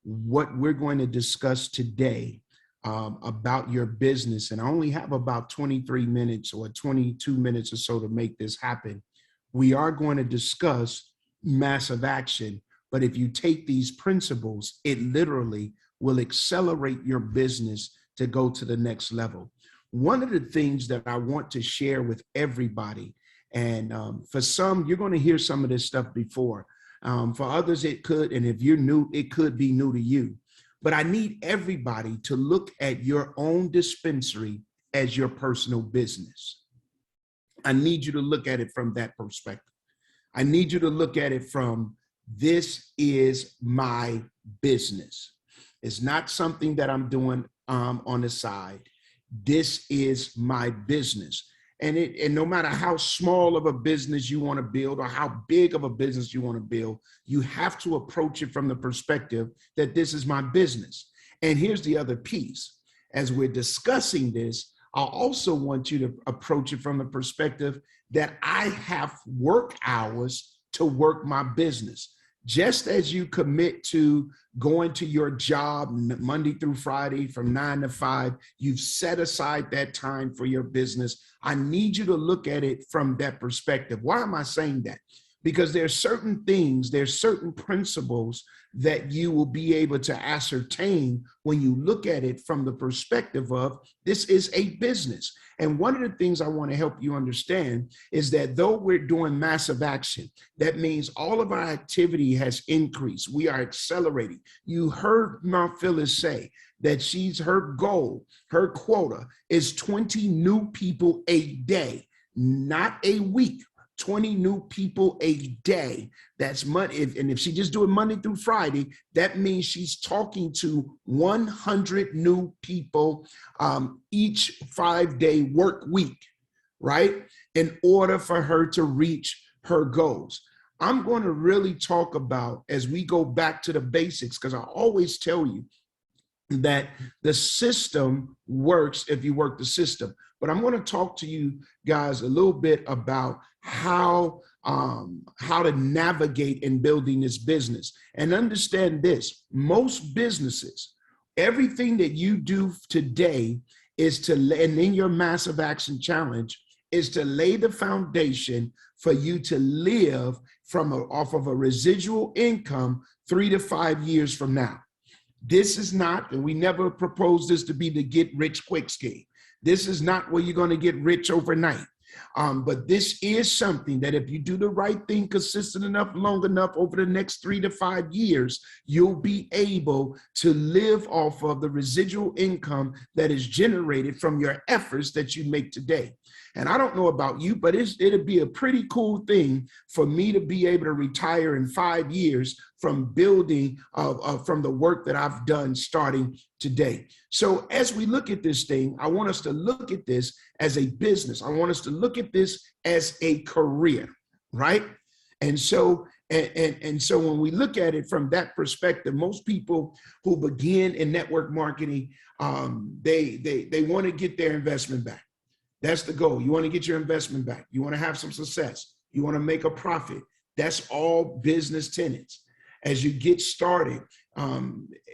what we're going to discuss today about your business. And I only have about 23 minutes or 22 minutes or so to make this happen. We are going to discuss massive action. But if you take these principles, it literally will accelerate your business to go to the next level. One of the things that I want to share with everybody, and for some, you're going to hear some of this stuff before. For others, it could, and if you're new, it could be new to you. But I need everybody to look at your own dispensary as your personal business. I need you to look at it from that perspective. I need you to look at it from, this is my business. It's not something that I'm doing on the side. This is my business. And no matter how small of a business you want to build or how big of a business you want to build, you have to approach it from the perspective that this is my business. And here's the other piece. As we're discussing this, I also want you to approach it from the perspective that I have work hours to work my business. Just as you commit to going to your job Monday through Friday from 9 to 5, you've set aside that time for your business. I need you to look at it from that perspective. Why am I saying that? Because there's certain things, there's certain principles that you will be able to ascertain when you look at it from the perspective of, this is a business. And one of the things I want to help you understand is that though we're doing massive action, that means all of our activity has increased. We are accelerating. You heard Mount Phyllis say that her goal, her quota is 20 new people a day, not a week. 20 new people a day. That's money. And if she just do it Monday through Friday, that means she's talking to 100 new people each 5-day work week, right? In order for her to reach her goals. I'm going to really talk about, as we go back to the basics, because I always tell you that the system works if you work the system. But I'm going to talk to you guys a little bit about how to navigate in building this business. And understand this, most businesses, everything that you do today is to, and in your massive action challenge, is to lay the foundation for you to live off of a residual income 3 to 5 years from now. This is not, and we never proposed this to be the get rich quick scheme. This is not where you're going to get rich overnight. But this is something that if you do the right thing consistent enough, long enough, over the next 3 to 5 years, you'll be able to live off of the residual income that is generated from your efforts that you make today. And I don't know about you, but it'd be a pretty cool thing for me to be able to retire in 5 years from building, from the work that I've done starting today. So as we look at this thing, I want us to look at this as a business. I want us to look at this as a career, right? And so when we look at it from that perspective, most people who begin in network marketing, they want to get their investment back. That's the goal. You want to get your investment back. You want to have some success. You want to make a profit. That's all business tenets. As you get started,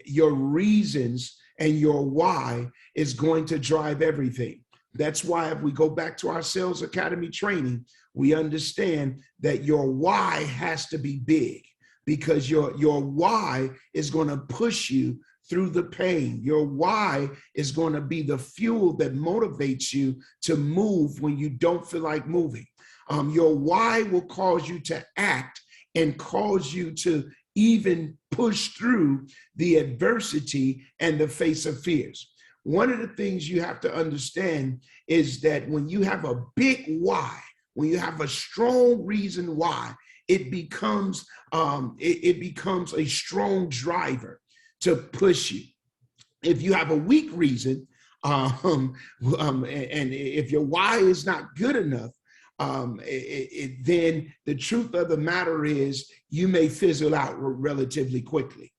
your reasons and your why is going to drive everything. That's why if we go back to our Sales Academy training, we understand that your why has to be big, because your why is going to push you through the pain. Your why is going to be the fuel that motivates you to move when you don't feel like moving. Your why will cause you to act and cause you to even push through the adversity and the face of fears. One of the things you have to understand is that when you have a big why, when you have a strong reason why, it becomes a strong driver to push you. If you have a weak reason, and if your why is not good enough, then the truth of the matter is you may fizzle out relatively quickly.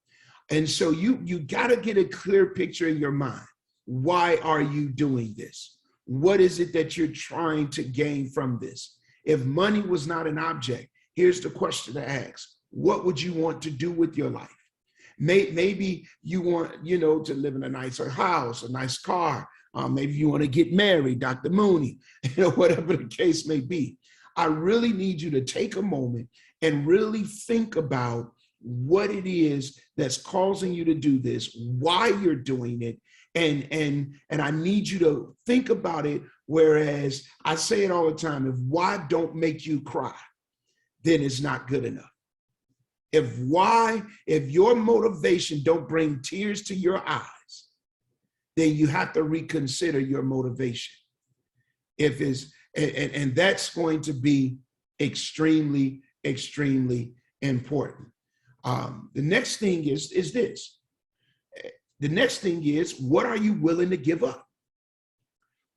And so you got to get a clear picture in your mind. Why are you doing this? What is it that you're trying to gain from this? If money was not an object, here's the question to ask. What would you want to do with your life? Maybe you want, to live in a nicer house, a nice car. Maybe you want to get married, Dr. Mooney, whatever the case may be. I really need you to take a moment and really think about what it is that's causing you to do this, why you're doing it, and I need you to think about it. Whereas I say it all the time, if why don't make you cry, then it's not good enough. If your motivation don't bring tears to your eyes, then you have to reconsider your motivation. If it's, and that's going to be extremely, extremely important. The next thing is this. The next thing is, what are you willing to give up?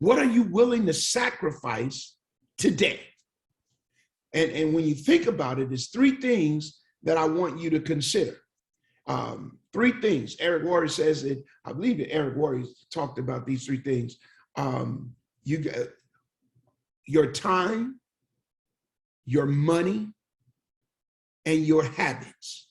What are you willing to sacrifice today? And when you think about it, there's three things that I want you to consider. Three things. Eric Worre says it. I believe that Eric Worre talked about these three things. You got your time, your money, and your habits.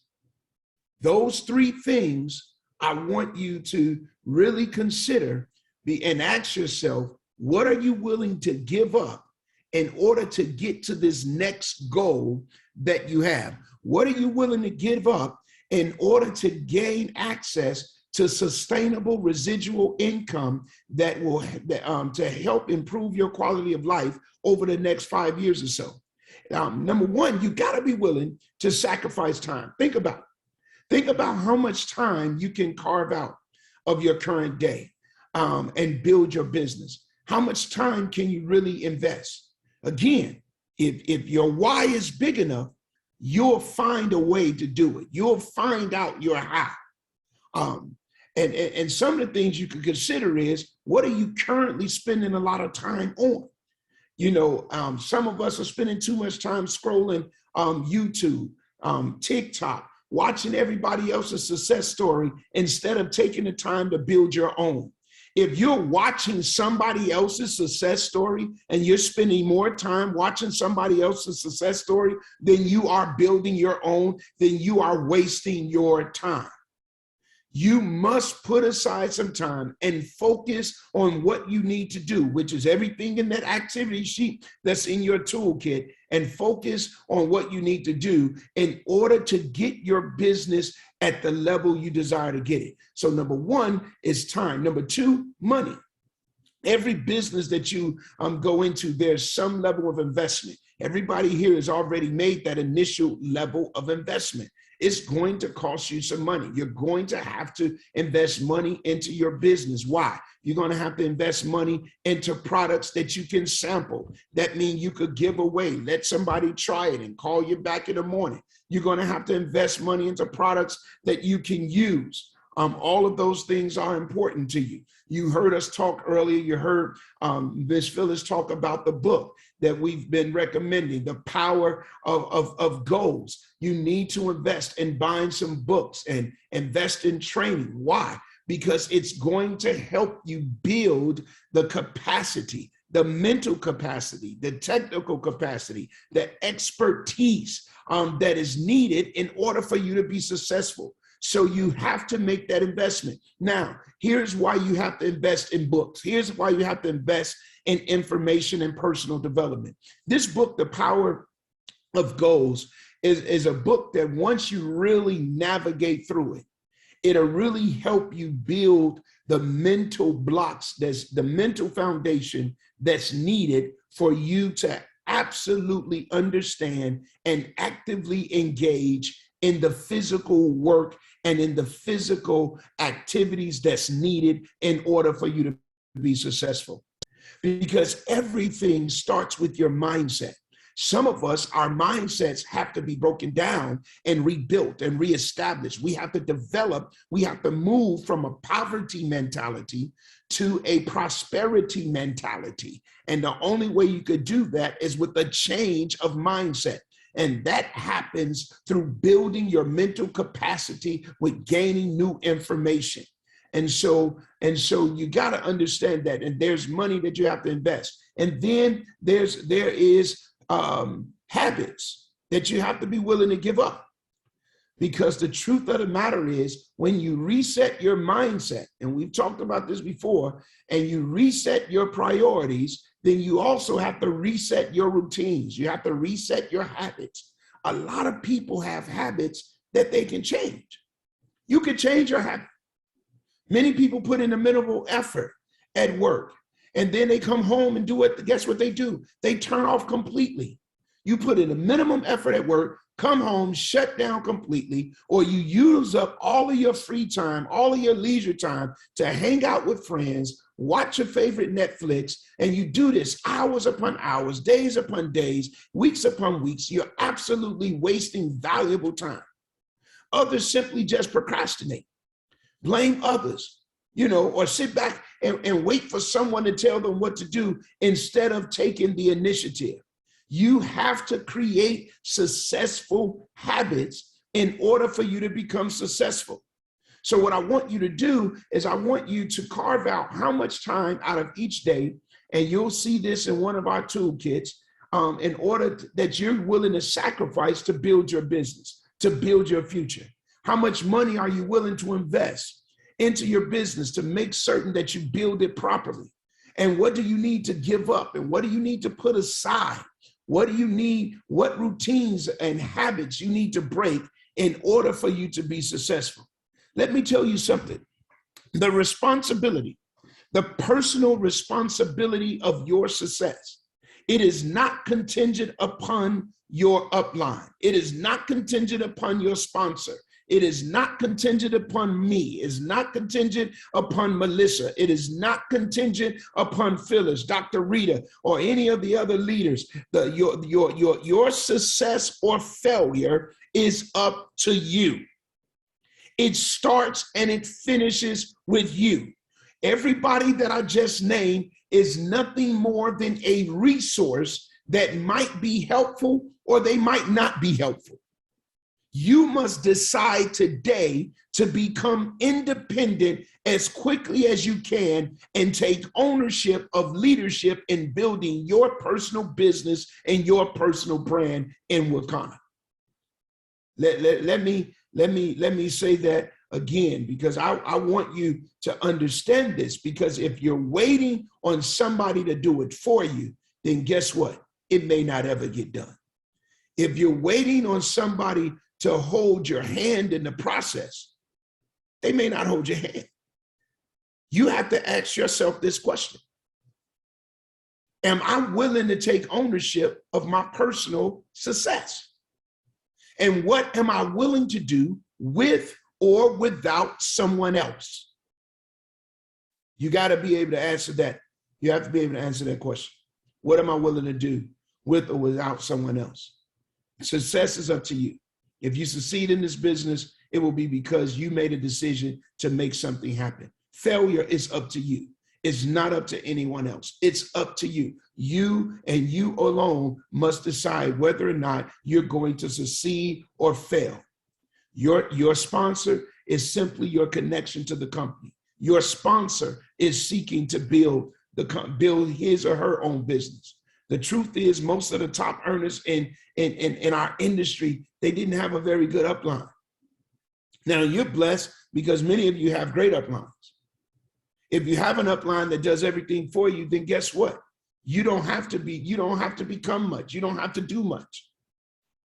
Those three things I want you to really consider and ask yourself, what are you willing to give up in order to get to this next goal that you have? What are you willing to give up in order to gain access to sustainable residual income that will to help improve your quality of life over the next 5 years or so? Number one, you got to be willing to sacrifice time. Think about it. Think about how much time you can carve out of your current day and build your business. How much time can you really invest? Again, if your why is big enough, you'll find a way to do it. You'll find out your how. And some of the things you can consider is, what are you currently spending a lot of time on? Some of us are spending too much time scrolling YouTube, TikTok, watching everybody else's success story instead of taking the time to build your own. If you're watching somebody else's success story and you're spending more time watching somebody else's success story than you are building your own, then you are wasting your time. You must put aside some time and focus on what you need to do, which is everything in that activity sheet that's in your toolkit, and focus on what you need to do in order to get your business at the level you desire to get it. So number one is time. Number two, money. Every business that you go into, there's some level of investment. Everybody here has already made that initial level of investment. It's going to cost you some money. You're going to have to invest money into your business. Why? You're going to have to invest money into products that you can sample. That means you could give away, let somebody try it and call you back in the morning. You're going to have to invest money into products that you can use. All of those things are important to you. You heard us talk earlier. You heard Ms. Phyllis talk about the book that we've been recommending, The Power of Goals. You need to invest in buying some books and invest in training. Why? Because it's going to help you build the capacity, the mental capacity, the technical capacity, the expertise that is needed in order for you to be successful. So you have to make that investment. Now, here's why you have to invest in books. Here's why you have to invest in information and personal development. This book, The Power of Goals, is a book that once you really navigate through it, it'll really help you build the mental blocks, that's the mental foundation that's needed for you to absolutely understand and actively engage in the physical work and in the physical activities that's needed in order for you to be successful. Because everything starts with your mindset. Some of us, our mindsets have to be broken down and rebuilt and reestablished. We have to develop, we have to move from a poverty mentality to a prosperity mentality. And the only way you could do that is with a change of mindset. And that happens through building your mental capacity with gaining new information. And so you got to understand that. And there's money that you have to invest. And then there is habits that you have to be willing to give up. Because the truth of the matter is, when you reset your mindset, and we've talked about this before, and you reset your priorities, then you also have to reset your routines. You have to reset your habits. A lot of people have habits that they can change. You can change your habit. Many people put in a minimal effort at work, and then they come home and do it. Guess what they do? They turn off completely. You put in a minimum effort at work, come home, shut down completely, or you use up all of your free time, all of your leisure time to hang out with friends, watch your favorite Netflix, and you do this hours upon hours, days upon days, weeks upon weeks. You're absolutely wasting valuable time. Others simply just procrastinate, blame others, or sit back and wait for someone to tell them what to do instead of taking the initiative. You have to create successful habits in order for you to become successful. So what I want you to do is I want you to carve out how much time out of each day, and you'll see this in one of our toolkits, in order that you're willing to sacrifice to build your business, to build your future. How much money are you willing to invest into your business to make certain that you build it properly? And what do you need to give up? And what do you need to put aside? What do you need? What routines and habits you need to break in order for you to be successful? Let me tell you something. The responsibility, the personal responsibility of your success, it is not contingent upon your upline. It is not contingent upon your sponsor. It is not contingent upon me. It's not contingent upon Melissa. It is not contingent upon Phyllis, Dr. Rita, or any of the other leaders. Your success or failure is up to you. It starts and it finishes with you. Everybody that I just named is nothing more than a resource that might be helpful or they might not be helpful. You must decide today to become independent as quickly as you can and take ownership of leadership in building your personal business and your personal brand in Wakanda. Let me say that again, because I want you to understand this, because if you're waiting on somebody to do it for you, then guess what? It may not ever get done. If you're waiting on somebody to hold your hand in the process, they may not hold your hand. You have to ask yourself this question. Am I willing to take ownership of my personal success? And what am I willing to do with or without someone else? You got to be able to answer that. You have to be able to answer that question. What am I willing to do with or without someone else? Success is up to you. If you succeed in this business, it will be because you made a decision to make something happen. Failure is up to you. It's not up to anyone else. It's up to you. You and you alone must decide whether or not you're going to succeed or fail. Your sponsor is simply your connection to the company. Your sponsor is seeking to build his or her own business. The truth is, most of the top earners in our industry, they didn't have a very good upline. Now you're blessed because many of you have great uplines. If you have an upline that does everything for you, then guess what? You don't have to become much. You don't have to do much.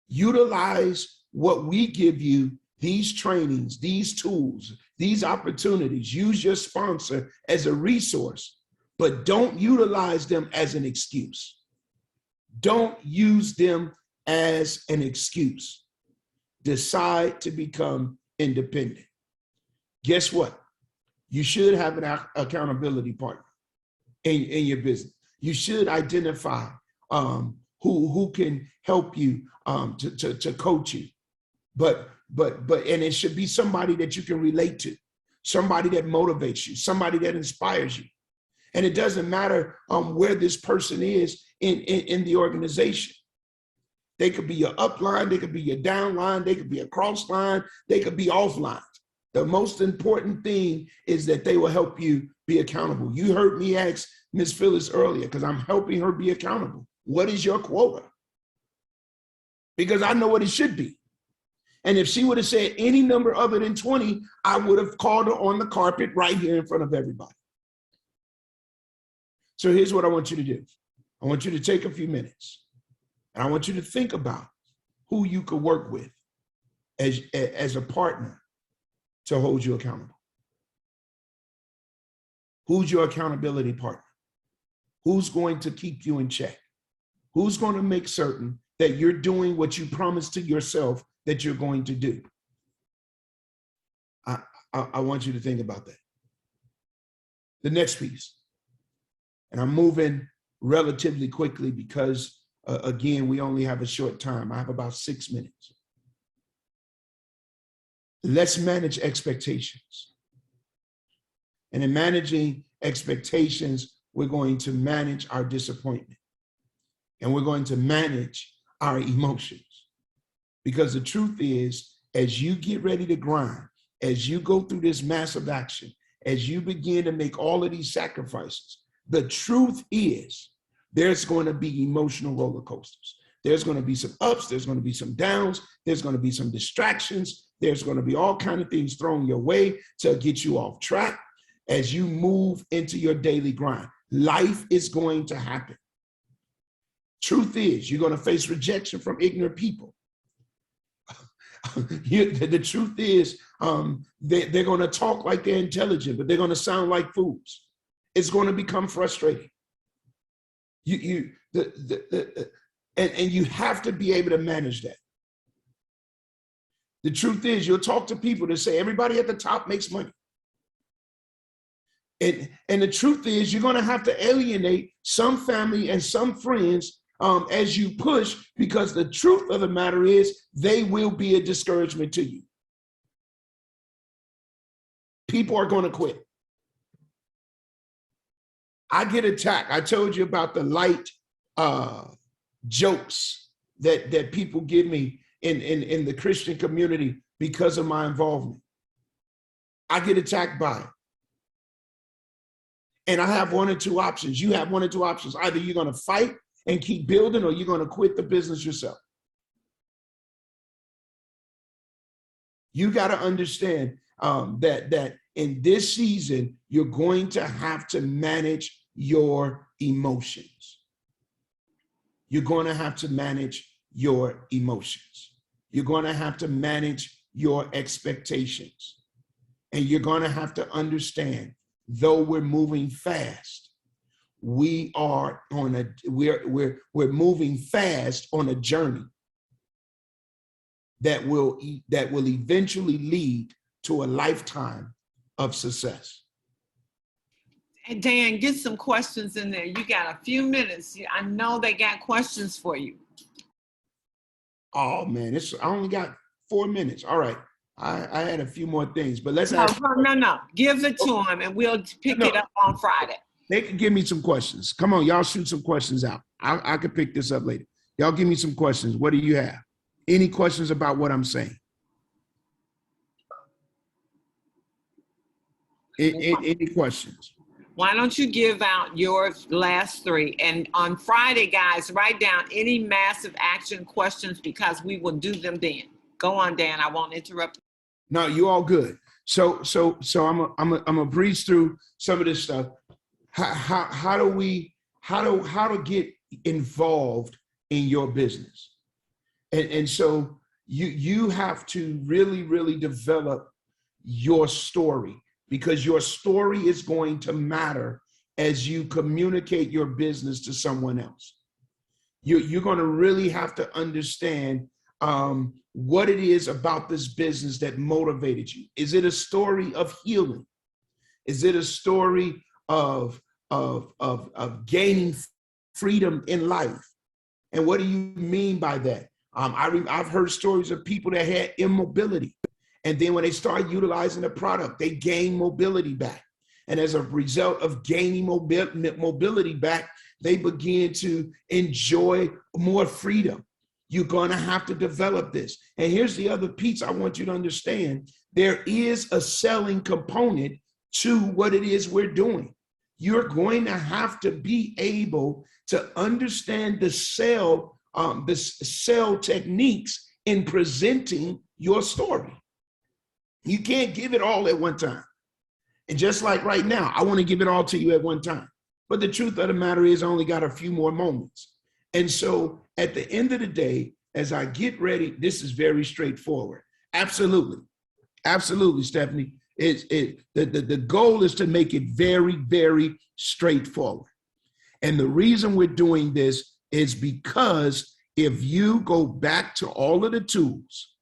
Utilize what we give you, these trainings, these tools, these opportunities. Use your sponsor as a resource, but don't utilize them as an excuse. Don't use them as an excuse. Decide to become independent. Guess what? You should have an accountability partner in your business. You should identify who can help you to coach you. But and it should be somebody that you can relate to, somebody that motivates you, somebody that inspires you. And it doesn't matter where this person is in the organization. They could be your upline, they could be your downline, they could be a cross line, they could be offline. The most important thing is that they will help you be accountable. You heard me ask Ms. Phyllis earlier, because I'm helping her be accountable. What is your quota? Because I know what it should be. And if she would have said any number other than 20, I would have called her on the carpet right here in front of everybody. So here's what I want you to do. I want you to take a few minutes and I want you to think about who you could work with as a partner to hold you accountable. Who's your accountability partner? Who's going to keep you in check? Who's going to make certain that you're doing what you promised to yourself that you're going to do? I want you to think about that. The next piece, and I'm moving relatively quickly because, again, we only have a short time. I have about 6 minutes. Let's manage expectations. And in managing expectations, we're going to manage our disappointment. And we're going to manage our emotions. Because the truth is, as you get ready to grind, as you go through this massive action, as you begin to make all of these sacrifices, the truth is there's going to be emotional roller coasters. There's going to be some ups, there's going to be some downs, there's going to be some distractions, there's going to be all kinds of things thrown your way to get you off track as you move into your daily grind. Life is going to happen. Truth is, you're going to face rejection from ignorant people. The truth is, they're going to talk like they're intelligent, but they're going to sound like fools. It's going to become frustrating. And you have to be able to manage that. The truth is, you'll talk to people that say everybody at the top makes money. And the truth is, you're going to have to alienate some family and some friends as you push, because the truth of the matter is they will be a discouragement to you. People are going to quit. I get attacked. I told you about the light jokes that people give me in the Christian community because of my involvement. I get attacked by it. And I have one or two options. You have one or two options. Either you're going to fight and keep building, or you're going to quit the business yourself. You got to understand that in this season, you're going to have to manage your emotions. You're going to have to manage your emotions. You're going to have to manage your expectations. And you're going to have to understand, though we're moving fast, we're moving fast on a journey that will eventually lead to a lifetime of success. And Dan, get some questions in there. You got a few minutes. I know they got questions for you. Oh man, I only got 4 minutes. All right. I had a few more things, but let's No. Give it to them and we'll pick it up on Friday. They can give me some questions. Come on, y'all shoot some questions out. I could pick this up later. Y'all give me some questions. What do you have? Any questions about what I'm saying? Any questions? Why don't you give out your last three? And on Friday, guys, write down any massive action questions because we will do them then. Go on, Dan. I won't interrupt. No, you all good. So I'm a breeze through some of this stuff. How to get involved in your business, and so you have to really develop your story, because your story is going to matter as you communicate your business to someone else. You're going to really have to understand what it is about this business that motivated you. Is it a story of healing? Is it a story of gaining freedom in life? And what do you mean by that? I've heard stories of people that had immobility, and then when they start utilizing the product, they gain mobility back. And as a result of gaining mobility back, they begin to enjoy more freedom. You're going to have to develop this. And here's the other piece I want you to understand. There is a selling component to what it is we're doing. You're going to have to be able to understand the sell techniques in presenting your story. You can't give it all at one time. And just like right now, I want to give it all to you at one time. But the truth of the matter is I only got a few more moments. And so at the end of the day, as I get ready, this is very straightforward. Absolutely. Absolutely, Stephanie. The goal is to make it very, very straightforward. And the reason we're doing this is because if you go back to all of the tools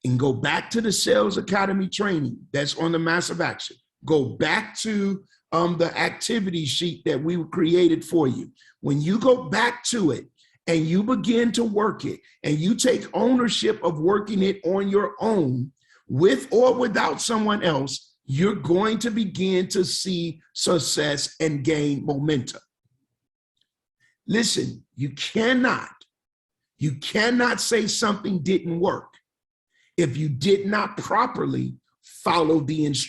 and go back to the Sales Academy training that's on the Massive Action, go back to the activity sheet that we created for you. When you go back to it and you begin to work it and you take ownership of working it on your own, with or without someone else, you're going to begin to see success and gain momentum. Listen, you cannot say something didn't work if you did not properly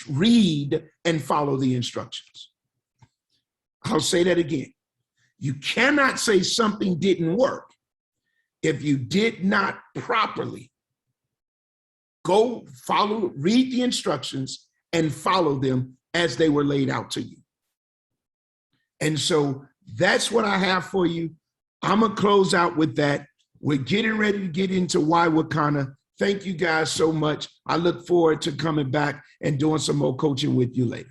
read and follow the instructions. I'll say that again. You cannot say something didn't work if you did not properly read the instructions and follow them as they were laid out to you. And so that's what I have for you. I'm going to close out with that. We're getting ready to get into Why Wakanda. Thank you guys so much. I look forward to coming back and doing some more coaching with you later.